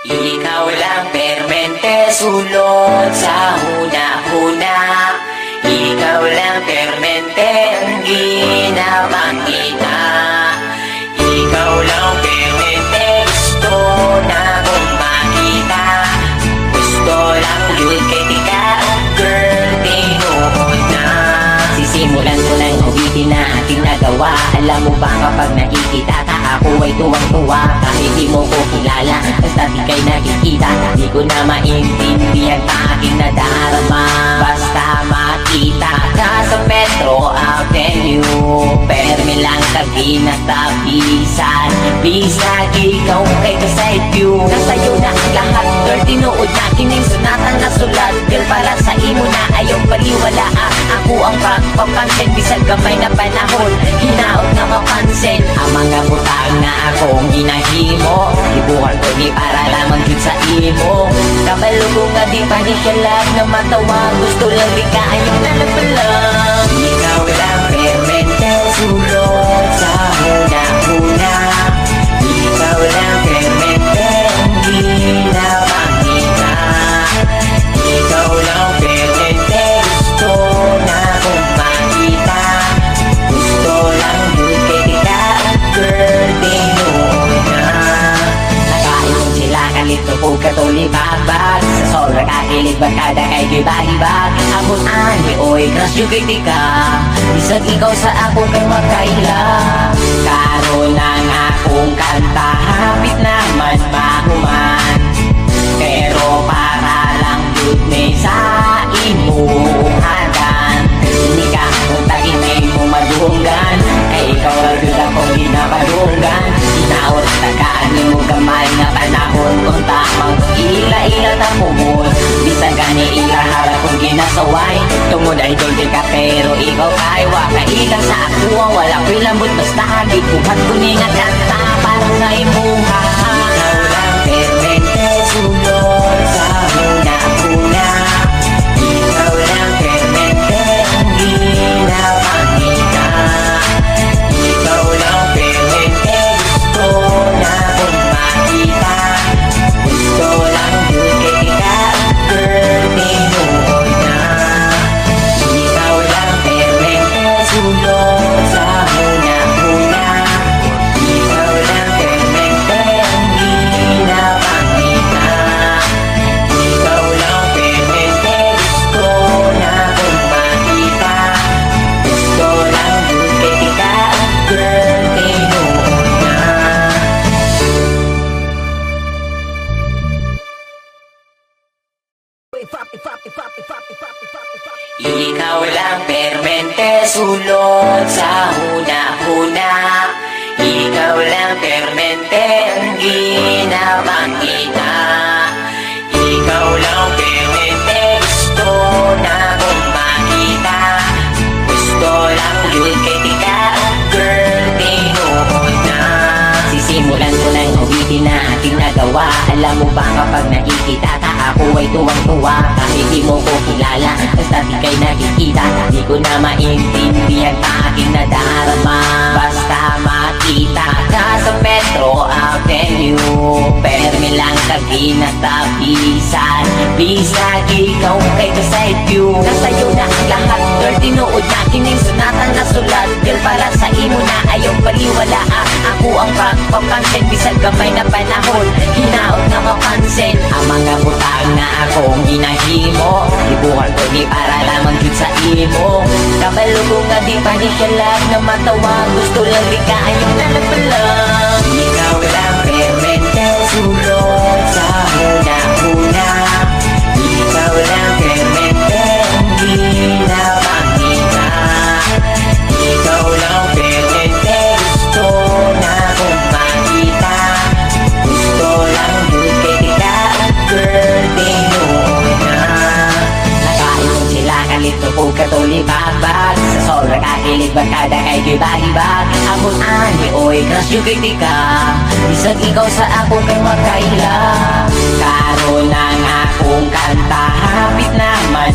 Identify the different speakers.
Speaker 1: Ikaw lang permente sulod sa huna-huna. Ikaw lang permente ang ginapakita. Ikaw lang permente gusto na kong makita. Gusto lang yun kay tika, girl, tinuod na. Sisimulan ko lang ulitin na ating nagawa. Alam mo ba kapag nakikita ka, ako ay tuwang-tuwa. Kahit di mo ko kilala, basta di kay nakikita. Di ko na maintindihan pa aking nadarama. Basta makita ka sa metro, I'll tell you. Permi lang tabi na tabisan. Bisag ikaw kay kaside view. Nasa'yo na ang lahat, girl, tinuod na kining sunatan na sulat. Girl, para sa imo na ayaw baliwala. Ako ang pagpapansin, bisag gamay na panahon. Hinaot na mapansin ang mga butang na akong ginahimo. Ibuhan ko di para lamang yun sa imo. Kabalo ko nga di pa di siya lang na matawa. Gusto lang di ka ayaw na napalang. Ikaw lang permente sulod sa huna-huna. Ikaw lang permente ang ginapakita. Ikaw lang permente gusto na kong makita. Gusto lang yun kay tika, girl, tinuod na. Nakain sila kalito po katulibag-bag. Sa sobra kakilig bagkada kay gibag-ibag. Amon ani oy crush yung kay tika. Bisag ikaw sa ako kay makaila. Karon ang akong kanta hapit naman mahuman. Pero para lang yun may sa imong hadan. Hindi ka kung taginay mo madunggan. Kay ikaw agad akong ginapadunggan. Inaot tagaan mo gamay na panahon. Kung tamang ila-ila na pumod. Bisag gani ila harap kong ginasaway. Tungod ay dolce ka pero ikaw kay wakaila sa ako. Wala ko'y lambot basta agit buhat ko ningat kanta. Parang na imuha. Ikaw lang permente sulod sa huna-huna. Ikaw lang permente ang ginapakita. Ikaw lang permente gusto na kong makita. Gusto lang yun kay tika, girl, tinuod na. Ikaw lang permente sulod sa huna-huna. Ikaw lang permente ang ginapakita. Ikaw lang permente gusto na kong makita. Gusto lang yun kay tika, girl, tinuod na. Ikaw lang permente sulod sa huna-huna. Ikaw lang permente ang ginapakita. Ikaw lang permente gusto na kong makita. Gusto lang yun kay tika, girl, tinuod na. Sisimulan ko lang ulitin na ating nagawa. Alam mo ba kapag nakikita ka, ako ay tuwang-tuwa. Kahit di mo ko kilala, basta di kay nakikita. Di ko na maintindihan pa aking nadarama. Basta makita ka sa metro, I'll tell you. Permi lang tabi na tabisan. Bisag ikaw kay kaside view. Nasa'yo na ang lahat, girl, tinuod na kining sunatan na sulat. Girl, para sa imo na ayaw baliwala. Ako ang pagpapansin, bisag gamay na panahon. Hinaot na mapansin ang mga butang na akong ginahimo. Ibuhan ko di para lamang yun sa imo. Kabalo ko nga di pa di siya lang na matawa. Gusto lang di ka ayaw na napalang. Ikaw lang permente sulod sa huna-huna. Ikaw lang permente ang ginapakita. Ikaw lang permente gusto na kong makita. Gusto lang yun kay tika, girl, tinuod na. Nakain sila kalito po katulibag-bag. Sa sobra kakilig bagkada kay gibag-ibag. Amon ani oy crush yung kay tika. Bisag ikaw sa ako kay makaila. Karon ang akong kanta hapit naman